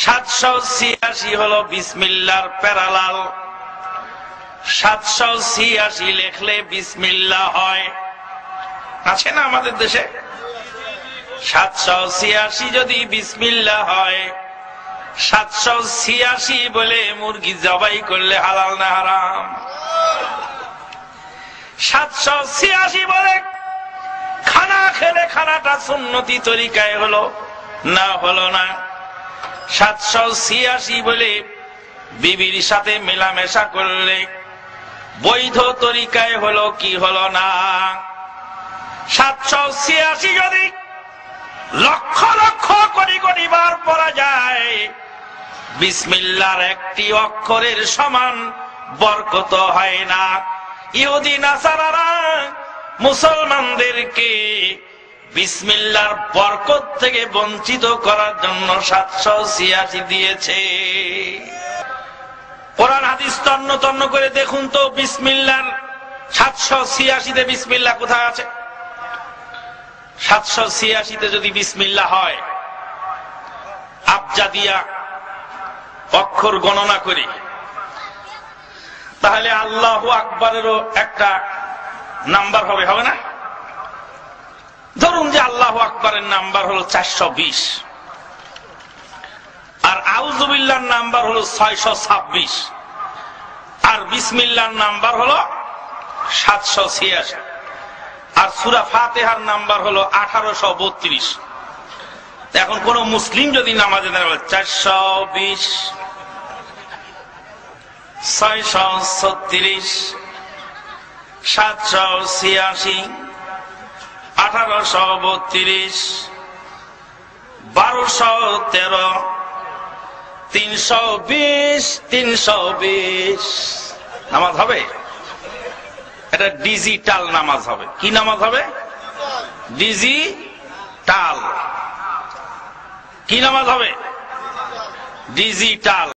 786 হলো বিসমিল্লাহর প্যারালাল। 786 লেখলে বিসমিল্লাহ হয়, আছে না আমাদের দেশে? 786 যদি বিসমিল্লাহ হয়, 786 বলে মুরগি জবাই করলে হালাল না হারাম? 786 বলে খানা খেলে খানাটা সুন্নতি তরিকায় হলো না হলো না? 786 বলে বিবির সাথে মেলামেশা করলে বৈধ তরিকায় হলো কি হলো না? 786 যদি লক্ষ লক্ষ কোটি কোটি বার পড়া যায়, বিসমিল্লাহর একটি অক্ষরের সমান বরকত হয় না। ইহুদি নাসারারা মুসলমানদেরকে বিসমিল্লাহর বরকত থেকে বঞ্চিত করার জন্য 786 দিয়েছে। কোরআন হাদিস তন্ন তন্ন করে দেখুন তো, বিসমিল্লাহর 786 তে বিসমিল্লাহ কোথায় আছে? 786 তে যদি বিসমিল্লাহ হয়, আবজাদিয়া অক্ষর গণনা করি, তাহলে আল্লাহু আকবারেরও একটা নাম্বার হবে, হবে না? ধরুন যে আল্লাহু আকবারের নাম্বার হলো 420, আর আউযুবিল্লাহর নাম্বার হলো 626, আর বিসমিল্লাহর নাম্বার হলো 786, আর সূরা ফাতিহার নাম্বার হলো 1832। এখন কোন মুসলিম যদি নামাজে দাঁড়ায় 420, 636, 786, 1832, 1213, 320, 320 নামাজ হবে? এটা ডিজিটাল নামাজ হবে। কি নামাজ হবে? ডিজিটাল। কি নামাজ হবে? ডিজিটাল।